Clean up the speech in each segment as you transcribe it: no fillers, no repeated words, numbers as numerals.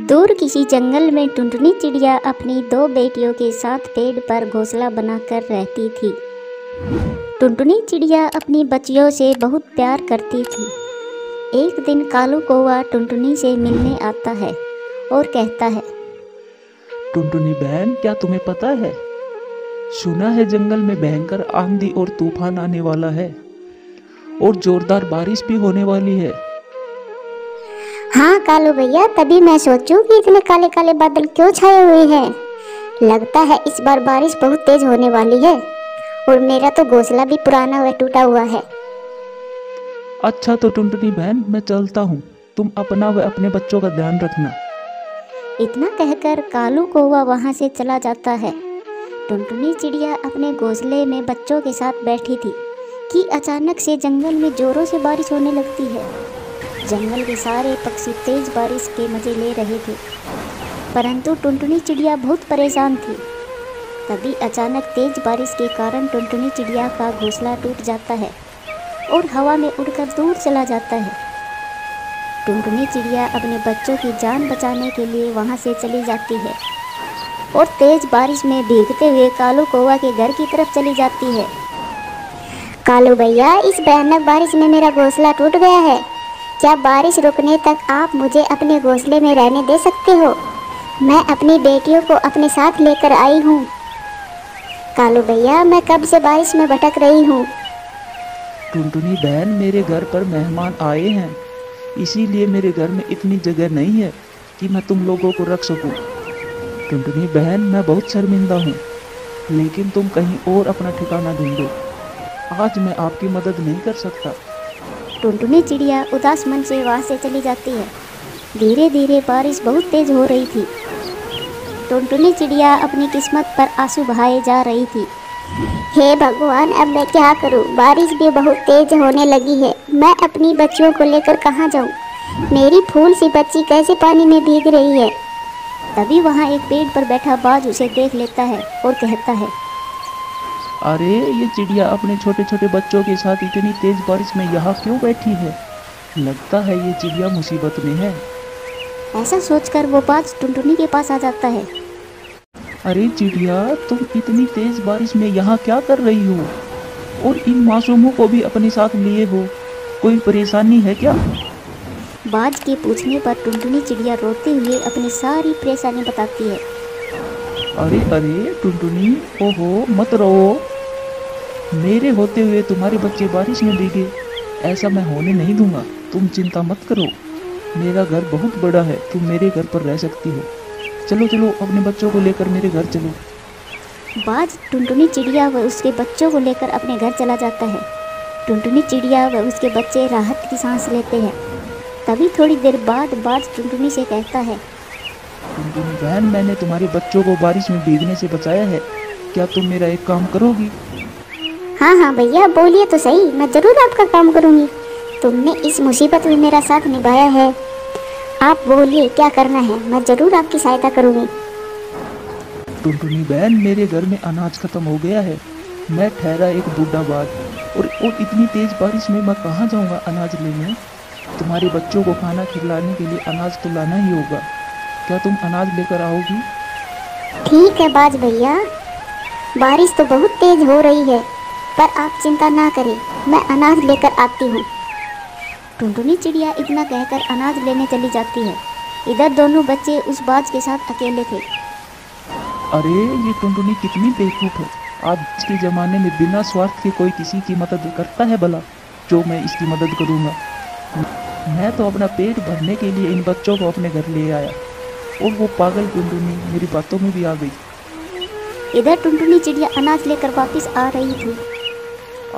दूर किसी जंगल में टुनटुनी चिड़िया अपनी दो बेटियों के साथ पेड़ पर घोंसला बनाकर रहती थी। टुनटुनी चिड़िया अपनी बच्चियों से बहुत प्यार करती थी। एक दिन कालू कौवा टुनटुनी से मिलने आता है और कहता है, टुनटुनी बहन, क्या तुम्हें पता है, सुना है जंगल में भयंकर आंधी और तूफान आने वाला है और जोरदार बारिश भी होने वाली है। हाँ कालू भैया, तभी मैं सोचूं कि इतने काले काले बादल क्यों छाए हुए हैं। लगता है इस बार बारिश बहुत तेज होने वाली है और मेरा तो घोंसला भी पुराना व टूटा हुआ है। अच्छा तो टुनटुनी बहन, मैं चलता हूँ, तुम अपना व अपने बच्चों का ध्यान रखना। इतना कहकर कालू कौवा वहाँ से चला जाता है। टुनटुनी चिड़िया अपने घोंसले में बच्चों के साथ बैठी थी कि अचानक से जंगल में जोरों से बारिश होने लगती है। जंगल के सारे पक्षी तेज बारिश के मजे ले रहे थे, परंतु टुनटुनी चिड़िया बहुत परेशान थी। तभी अचानक तेज बारिश के कारण टुनटुनी चिड़िया का घोंसला टूट जाता है और हवा में उड़कर दूर चला जाता है। टुनटुनी चिड़िया अपने बच्चों की जान बचाने के लिए वहां से चली जाती है और तेज बारिश में भीगते हुए कालू कौवा के घर की तरफ चली जाती है। कालू भैया, इस भयानक बारिश में मेरा घोंसला टूट गया है। क्या बारिश रुकने तक आप मुझे अपने घोंसले में रहने दे सकते हो? मैं अपनी बेटियों को अपने साथ लेकर आई हूँ। कालू भैया, मैं कब से बारिश में भटक रही हूँ। टुनटुनी बहन, मेरे घर पर मेहमान आए हैं, इसीलिए मेरे घर में इतनी जगह नहीं है कि मैं तुम लोगों को रख सकूं। टुनटुनी बहन, मैं बहुत शर्मिंदा हूँ, लेकिन तुम कहीं और अपना ठिकाना ढूंढो। आज मैं आपकी मदद नहीं कर सकता। टुनटुनी चिड़िया उदास मन से वहाँ से चली जाती है। धीरे धीरे बारिश बहुत तेज हो रही थी। टुनटुनी चिड़िया अपनी किस्मत पर आंसू बहाए जा रही थी। हे भगवान, अब मैं क्या करूं? बारिश भी बहुत तेज होने लगी है। मैं अपनी बच्चियों को लेकर कहाँ जाऊं? मेरी फूल सी बच्ची कैसे पानी में भीग रही है। तभी वहाँ एक पेड़ पर बैठा बाज उसे देख लेता है और कहता है, अरे ये चिड़िया अपने छोटे छोटे बच्चों के साथ इतनी तेज बारिश में यहाँ क्यों बैठी है? लगता है ये चिड़िया मुसीबत में है। ऐसा सोचकर वो बाज टुनटुनी के पास आ जाता है। अरे चिड़िया, तुम इतनी तेज बारिश में यहाँ क्या कर रही हो और इन मासूमों को भी अपने साथ लिए हो? कोई परेशानी है क्या? बाज के पूछने पर टुनटुनी चिड़िया रोते हुए अपनी सारी परेशानी बताती है। अरे अरे टुनटुनी, ओहो मत रो, मेरे होते हुए तुम्हारे बच्चे बारिश में भीगे, ऐसा मैं होने नहीं दूंगा। तुम चिंता मत करो, मेरा घर बहुत बड़ा है, तुम मेरे घर पर रह सकती हो। चलो चलो, अपने बच्चों को लेकर मेरे घर चलो। बाज टुनटुनी चिड़िया व उसके बच्चों को लेकर अपने घर चला जाता है। टुनटुनी चिड़िया व उसके बच्चे राहत की सांस लेते हैं। तभी थोड़ी देर बाद बाज टुनटुनी से कहता है, टुनटुनी बहन, मैंने तुम्हारे बच्चों को बारिश में भीगने से बचाया है, क्या तुम मेरा एक काम करोगी? हाँ हाँ भैया, बोलिए तो सही, मैं ज़रूर आपका काम करूँगी। तुमने इस मुसीबत में मेरा साथ निभाया है, आप बोलिए क्या करना है, मैं ज़रूर आपकी सहायता करूँगी। टुनटुनी बहन, मेरे घर में अनाज खत्म हो गया है, मैं ठहरा एक बूढ़ा बाज और इतनी तेज बारिश में मैं कहाँ जाऊँगा अनाज लेने? तुम्हारे बच्चों को खाना खिलाने के लिए अनाज तो लाना ही होगा, क्या तुम अनाज लेकर आओगी? ठीक है बाज भैया, बारिश तो बहुत तेज हो रही है, पर आप चिंता ना करें, मैं अनाज लेकर आती हूँ। टुनटुनी चिड़िया इतना कहकर अनाज लेने चली जाती है। इधर दोनों बच्चे उस बाज के साथ अकेले थे। अरे ये टुनटुनी कितनी बेवकूफ़ है, आज के ज़माने में बिना स्वार्थ के कोई किसी की मदद करता है भला, जो मैं इसकी मदद करूँगा। मैं तो अपना पेट भरने के लिए इन बच्चों को अपने घर ले आया और वो पागल टुनटुनी मेरी बातों में भी आ गई। इधर टुनटुनी चिड़िया अनाज लेकर वापस आ रही थी।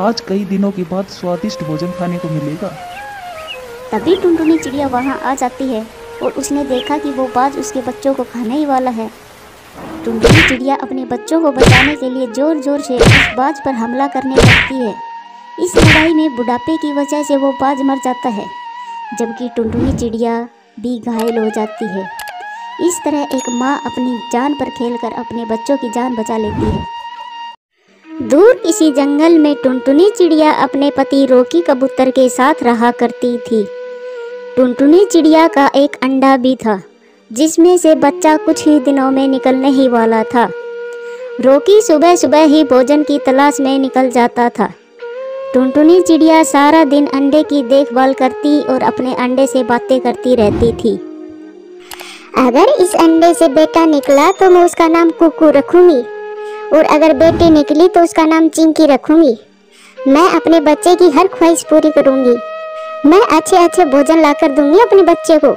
आज कई दिनों के बाद स्वादिष्ट भोजन खाने को मिलेगा। तभी टुनटुनी चिड़िया वहाँ आ जाती है और उसने देखा कि वो बाज उसके बच्चों को खाने ही वाला है। टुनटुनी चिड़िया अपने बच्चों को बचाने के लिए जोर जोर से उस बाज पर हमला करने लगती है। इस लड़ाई में बुढ़ापे की वजह से वो बाज मर जाता है, जबकि टुनटुनी चिड़िया भी घायल हो जाती है। इस तरह एक माँ अपनी जान पर खेलकर अपने बच्चों की जान बचा लेती है। दूर किसी जंगल में टुनटुनी चिड़िया अपने पति रोकी कबूतर के साथ रहा करती थी। टुनटुनी चिड़िया का एक अंडा भी था जिसमें से बच्चा कुछ ही दिनों में निकलने ही वाला था। रॉकी सुबह सुबह ही भोजन की तलाश में निकल जाता था। टुनटुनी चिड़िया सारा दिन अंडे की देखभाल करती और अपने अंडे से बातें करती रहती थी। अगर इस अंडे से बेटा निकला तो मैं उसका नाम कुकू रखूंगी, और अगर बेटी निकली तो उसका नाम चिंकी रखूंगी। मैं अपने बच्चे की हर ख्वाहिश पूरी करूंगी। मैं अच्छे अच्छे भोजन लाकर दूंगी अपने बच्चे को।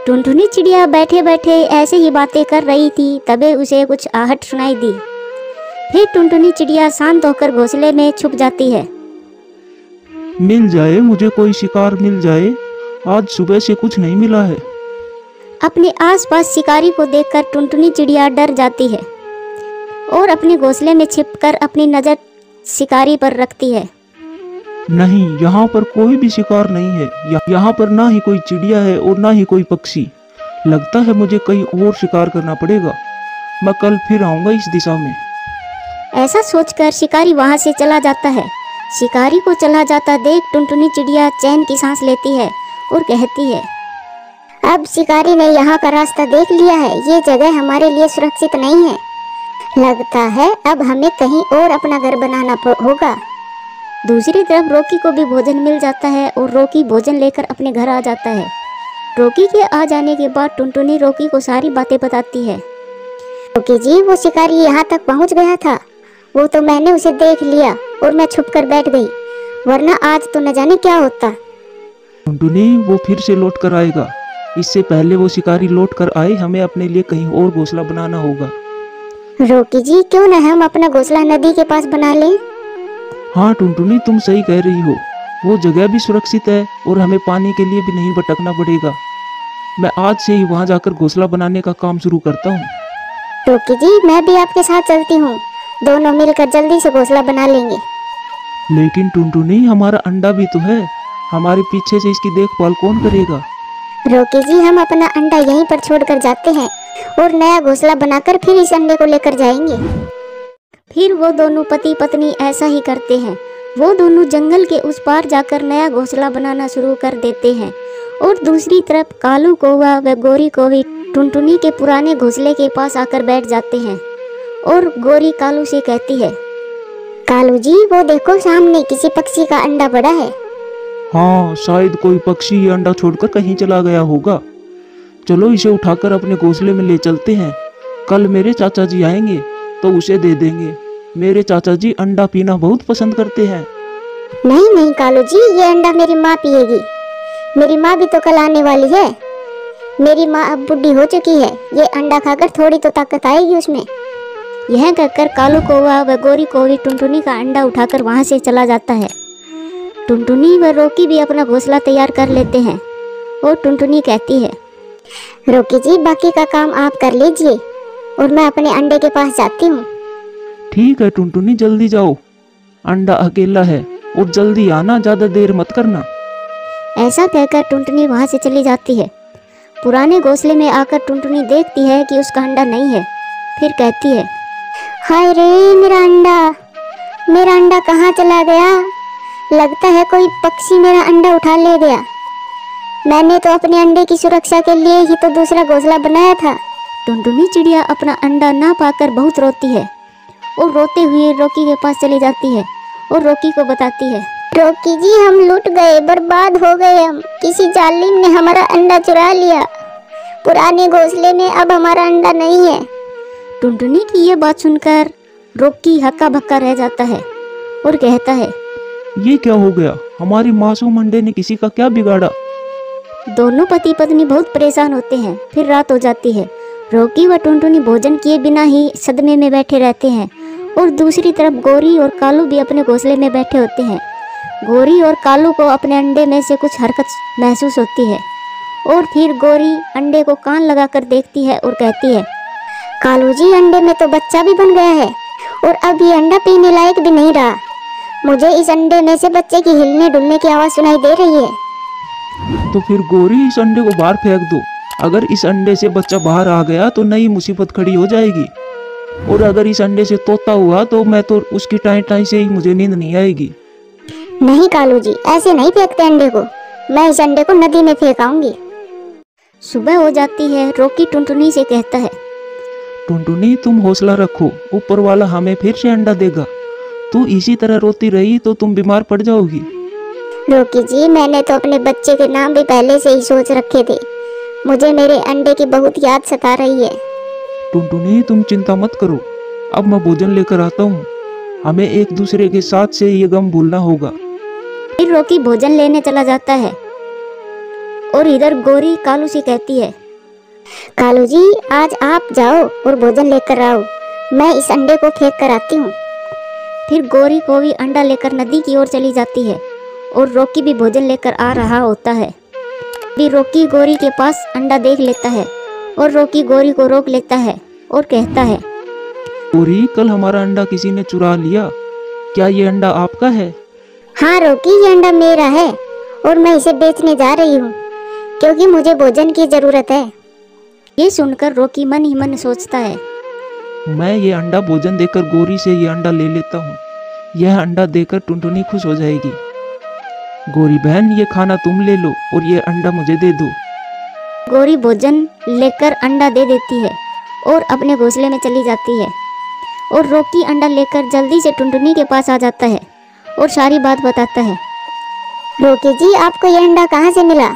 टुनटुनी चिड़िया बैठे बैठे ऐसे ही बातें कर रही थी, तभी उसे कुछ आहट सुनाई दी। फिर टुनटुनी चिड़िया शांत होकर घोंसले में छुप जाती है। मिल जाए, मुझे कोई शिकार मिल जाए। आज सुबह से कुछ नहीं मिला है। अपने आसपास शिकारी को देखकर टुनटुनी चिड़िया डर जाती है और अपने घोंसले में छिपकर अपनी नज़र शिकारी पर रखती है। नहीं, यहाँ पर कोई भी शिकार नहीं है। यहाँ पर ना ही कोई चिड़िया है और ना ही कोई पक्षी। लगता है मुझे कहीं और शिकार करना पड़ेगा। मैं कल फिर आऊँगा इस दिशा में। ऐसा सोचकर शिकारी वहाँ से चला जाता है। शिकारी को चला जाता देख टुनटुनी चिड़िया चैन की सांस लेती है और कहती है, अब शिकारी ने यहाँ का रास्ता देख लिया है। ये जगह हमारे लिए सुरक्षित नहीं है। लगता है अब हमें कहीं और अपना घर बनाना होगा। दूसरी तरफ रॉकी को भी भोजन मिल जाता है और रॉकी भोजन लेकर अपने घर आ जाता है। रॉकी के आ जाने के बाद टुनटुनी रॉकी को सारी बातें बताती है। रॉकी जी, वो शिकारी यहाँ तक पहुँच गया था। वो तो मैंने उसे देख लिया और मैं छुप कर बैठ गई, वरना आज तो न जाने क्या होता। टुनटुनी, वो फिर से लौट कर आएगा। इससे पहले वो शिकारी लौट कर आए, हमें अपने लिए कहीं और घोंसला बनाना होगा। रॉकी जी, क्यों न हम अपना घोंसला नदी के पास बना लें? हाँ टुनटुनी, तुम सही कह रही हो। वो जगह भी सुरक्षित है और हमें पानी के लिए भी नहीं भटकना पड़ेगा। मैं आज से ही वहाँ जाकर घोंसला बनाने का काम शुरू करता हूँ। रॉकी जी, मैं भी आपके साथ चलती हूँ। दोनों मिलकर जल्दी से घोंसला बना लेंगे। लेकिन टुनटुनी, हमारा अंडा भी तो है। हमारे पीछे से इसकी देखभाल कौन करेगा? रॉकी जी, हम अपना अंडा यहीं पर छोड़कर जाते हैं और नया घोंसला बनाकर फिर इस अंडे को लेकर जाएंगे। फिर वो दोनों पति पत्नी ऐसा ही करते हैं। वो दोनों जंगल के उस पार जाकर नया घोंसला बनाना शुरू कर देते हैं और दूसरी तरफ कालू कौवा व गोरी कौवी टुनटुनी के पुराने घोंसले के पास आकर बैठ जाते हैं और गोरी कालू से कहती है, कालू जी, वो देखो सामने किसी पक्षी का अंडा पड़ा है। हाँ, शायद कोई पक्षी ये अंडा छोड़कर कहीं चला गया होगा। चलो इसे उठाकर अपने घोंसले में ले चलते हैं। कल मेरे चाचा जी आएंगे तो उसे दे देंगे। मेरे चाचा जी अंडा पीना बहुत पसंद करते हैं। नहीं नहीं कालू जी, ये अंडा मेरी माँ पिएगी। मेरी माँ भी तो कल आने वाली है। मेरी माँ अब बुढ़ी हो चुकी है। ये अंडा खाकर थोड़ी तो ताकत आएगी उसमें। यह कहकर कालू कौवा व गोरी कौवी टुनटुनी का अंडा उठाकर वहाँ से चला जाता है। टुनटुनी व रॉकी भी अपना घोंसला तैयार कर लेते हैं और टुनटुनी कहती है, रॉकी जी, बाकी का काम आप कर लीजिए और मैं अपने अंडे के पास जाती हूँ। ठीक है टुनटुनी, जल्दी जाओ। अंडा अकेला है और जल्दी आना, ज्यादा देर मत करना। ऐसा कहकर टुनटुनी वहाँ से चली जाती है। पुराने घोंसले में आकर टुनटुनी देखती है कि उसका अंडा नहीं है। फिर कहती है, हाय रे, मेरा अंडा कहाँ चला गया? लगता है कोई पक्षी मेरा अंडा उठा ले गया। मैंने तो अपने अंडे की सुरक्षा के लिए ही तो दूसरा घोंसला बनाया था। टुनटुनी चिड़िया अपना अंडा ना पाकर बहुत रोती है और रोते हुए रॉकी के पास चली जाती है और रॉकी को बताती है, रॉकी जी, हम लूट गए, बर्बाद हो गए हम। किसी जालिम ने हमारा अंडा चुरा लिया। पुराने घोंसले में अब हमारा अंडा नहीं है। टुनटुनी की ये बात सुनकर रॉकी हक्का बक्का रह जाता है और कहता है, ये क्या हो गया? हमारी मासूम अंडे ने किसी का क्या बिगाड़ा? दोनों पति पत्नी बहुत परेशान होते हैं। फिर रात हो जाती है। रॉकी व टुनटुनी भोजन किए बिना ही सदमे में बैठे रहते हैं और दूसरी तरफ गोरी और कालू भी अपने घोंसले में बैठे होते हैं। गोरी और कालू को अपने अंडे में से कुछ हरकत महसूस होती है और फिर गोरी अंडे को कान लगाकर देखती है और कहती है, कालू जी, अंडे में तो बच्चा भी बन गया है और अब ये अंडा पीने लायक भी नहीं रहा। मुझे इस अंडे में से बच्चे की हिलने डुलने की आवाज़ सुनाई दे रही है। तो फिर गोरी, इस अंडे को बाहर फेंक दो। अगर इस अंडे से बच्चा बाहर आ गया तो नई मुसीबत खड़ी हो जाएगी, और अगर इस अंडे से तोता हुआ तो मैं तो उसकी टाई टाई से ही मुझे नींद नहीं आएगी। नहीं कालू जी, ऐसे नहीं फेंकते अंडे को। मैं इस अंडे को नदी में फेंक आऊंगी। सुबह हो जाती है। रॉकी टुनटुनी से कहता है, टुनटुनी तुम हौसला रखो, ऊपर वाला हमें फिर से अंडा देगा। तू इसी तरह रोती रही तो तुम बीमार पड़ जाओगी। रॉकी जी, मैंने तो अपने बच्चे के नाम भी पहले से ही सोच रखे थे। मुझे मेरे अंडे की बहुत याद सता रही है। टुनटुनी तुम चिंता मत करो, अब मैं भोजन लेकर आता हूँ। हमें एक दूसरे के साथ से ये गम भूलना होगा। फिर रॉकी भोजन लेने चला जाता है और इधर गोरी कालू से कहती है, कालू जी, आज आप जाओ और भोजन लेकर आओ। मैं इस अंडे को फेंक कर आती हूँ। फिर गोरी को भी अंडा लेकर नदी की ओर चली जाती है और रॉकी भी भोजन लेकर आ रहा होता है। भी रॉकी गोरी के पास अंडा देख लेता है और रॉकी गोरी को रोक लेता है और कहता है, गोरी, कल हमारा अंडा किसी ने चुरा लिया। क्या ये अंडा आपका है? हाँ रॉकी, ये अंडा मेरा है और मैं इसे बेचने जा रही हूँ क्योंकि मुझे भोजन की जरूरत है। ये सुनकर रॉकी मन ही मन सोचता है, मैं ये अंडा भोजन देकर गोरी से ये अंडा ले लेता हूँ। यह अंडा देकर टुनटुनी खुश हो जाएगी। गोरी बहन, ये खाना तुम ले लो और ये अंडा मुझे दे दो। गोरी भोजन लेकर अंडा दे देती है और अपने घोंसले में चली जाती है और रॉकी अंडा लेकर जल्दी से टुनटुनी के पास आ जाता है और सारी बात बताता है। रॉकी जी, आपको ये अंडा कहाँ से मिला?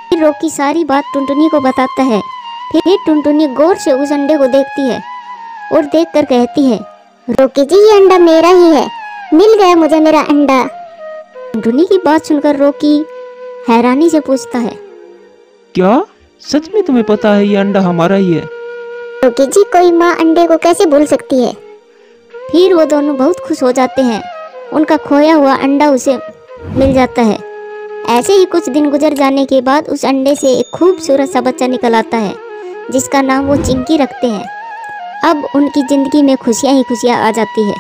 फिर रॉकी सारी बात टुनटुनी को बताता है। फिर टुनटुनी गौर से उस अंडे को देखती है और देखकर कहती है, रॉकी जी, ये अंडा मेरा ही है। मिल गया मुझे मेरा अंडा। टुनटुनी की बात सुनकर रॉकी हैरानी से पूछता है, क्या सच में तुम्हें पता है ये अंडा हमारा ही है? रॉकी जी, कोई माँ अंडे को कैसे भूल सकती है? फिर वो दोनों बहुत खुश हो जाते हैं। उनका खोया हुआ अंडा उसे मिल जाता है। ऐसे ही कुछ दिन गुजर जाने के बाद उस अंडे से एक खूबसूरत सा बच्चा निकल आता है जिसका नाम वो चिंकी रखते हैं। अब उनकी जिंदगी में खुशियां ही खुशियां आ जाती है।